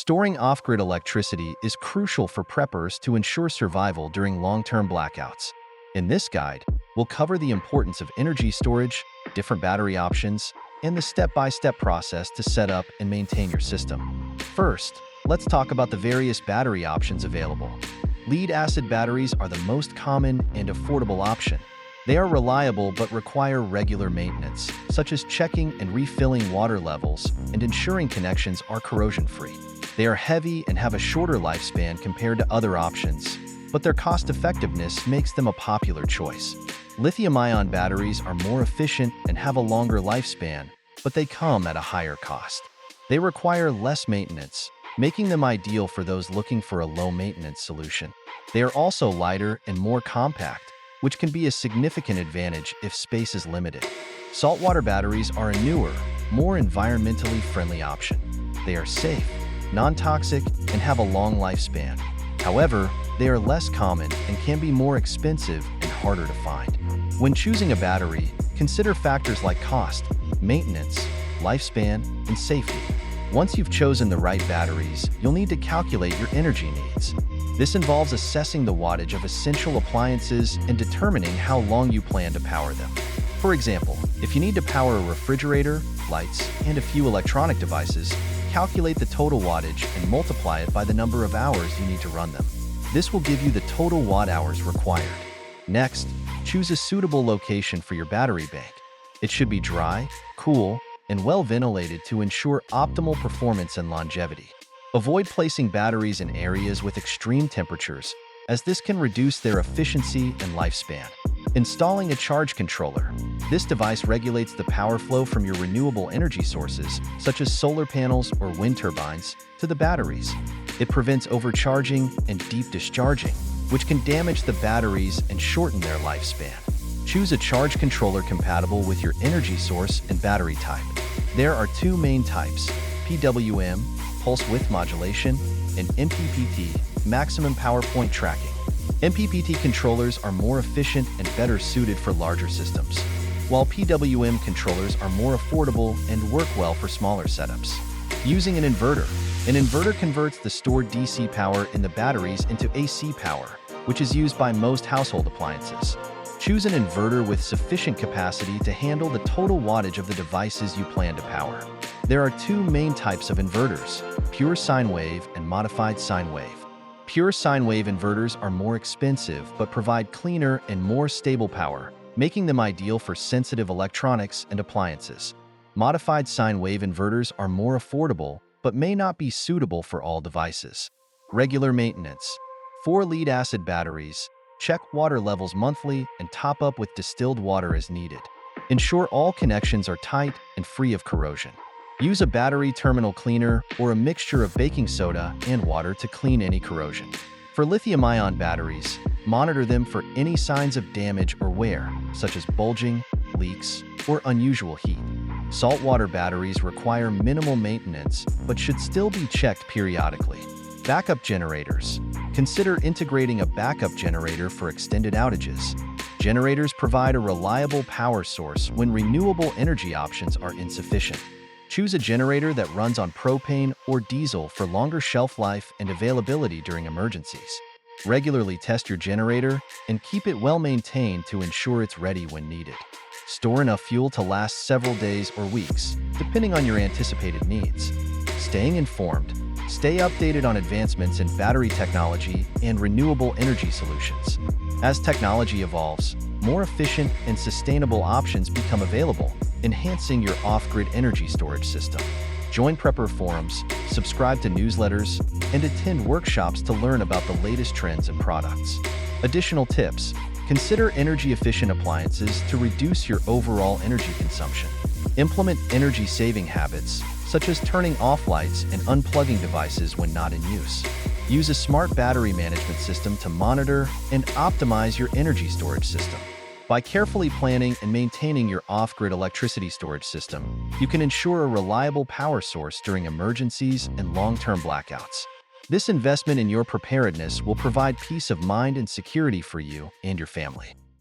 Storing off-grid electricity is crucial for preppers to ensure survival during long-term blackouts. In this guide, we'll cover the importance of energy storage, different battery options, and the step-by-step process to set up and maintain your system. First, let's talk about the various battery options available. Lead-acid batteries are the most common and affordable option. They are reliable but require regular maintenance, such as checking and refilling water levels and ensuring connections are corrosion-free. They are heavy and have a shorter lifespan compared to other options, but their cost-effectiveness makes them a popular choice. Lithium-ion batteries are more efficient and have a longer lifespan, but they come at a higher cost. They require less maintenance, making them ideal for those looking for a low-maintenance solution. They are also lighter and more compact, which can be a significant advantage if space is limited. Saltwater batteries are a newer, more environmentally friendly option. They are safe, non-toxic, and have a long lifespan. However, they are less common and can be more expensive and harder to find. When choosing a battery, consider factors like cost, maintenance, lifespan, and safety. Once you've chosen the right batteries, you'll need to calculate your energy needs. This involves assessing the wattage of essential appliances and determining how long you plan to power them. For example, if you need to power a refrigerator, lights, and a few electronic devices, calculate the total wattage and multiply it by the number of hours you need to run them. This will give you the total watt-hours required. Next, choose a suitable location for your battery bank. It should be dry, cool, and well ventilated to ensure optimal performance and longevity. Avoid placing batteries in areas with extreme temperatures, as this can reduce their efficiency and lifespan. Installing a charge controller. This device regulates the power flow from your renewable energy sources, such as solar panels or wind turbines, to the batteries. It prevents overcharging and deep discharging, which can damage the batteries and shorten their lifespan. Choose a charge controller compatible with your energy source and battery type. There are two main types: PWM, pulse width modulation, and MPPT, maximum power point tracking. MPPT controllers are more efficient and better suited for larger systems, while PWM controllers are more affordable and work well for smaller setups. Using an inverter. An inverter converts the stored DC power in the batteries into AC power, which is used by most household appliances. Choose an inverter with sufficient capacity to handle the total wattage of the devices you plan to power. There are two main types of inverters: pure sine wave and modified sine wave. Pure sine wave inverters are more expensive but provide cleaner and more stable power, making them ideal for sensitive electronics and appliances. Modified sine wave inverters are more affordable but may not be suitable for all devices. Regular maintenance. For lead-acid batteries, check water levels monthly and top up with distilled water as needed. Ensure all connections are tight and free of corrosion. Use a battery terminal cleaner or a mixture of baking soda and water to clean any corrosion. For lithium-ion batteries, monitor them for any signs of damage or wear, such as bulging, leaks, or unusual heat. Saltwater batteries require minimal maintenance but should still be checked periodically. Backup generators. Consider integrating a backup generator for extended outages. Generators provide a reliable power source when renewable energy options are insufficient. Choose a generator that runs on propane or diesel for longer shelf life and availability during emergencies. Regularly test your generator and keep it well maintained to ensure it's ready when needed. Store enough fuel to last several days or weeks, depending on your anticipated needs. Staying informed. Stay updated on advancements in battery technology and renewable energy solutions. As technology evolves, more efficient and sustainable options become available, enhancing your off-grid energy storage system. Join prepper forums, subscribe to newsletters, and attend workshops to learn about the latest trends and products. Additional tips: consider energy-efficient appliances to reduce your overall energy consumption. Implement energy-saving habits, such as turning off lights and unplugging devices when not in use. Use a smart battery management system to monitor and optimize your energy storage system. By carefully planning and maintaining your off-grid electricity storage system, you can ensure a reliable power source during emergencies and long-term blackouts. This investment in your preparedness will provide peace of mind and security for you and your family.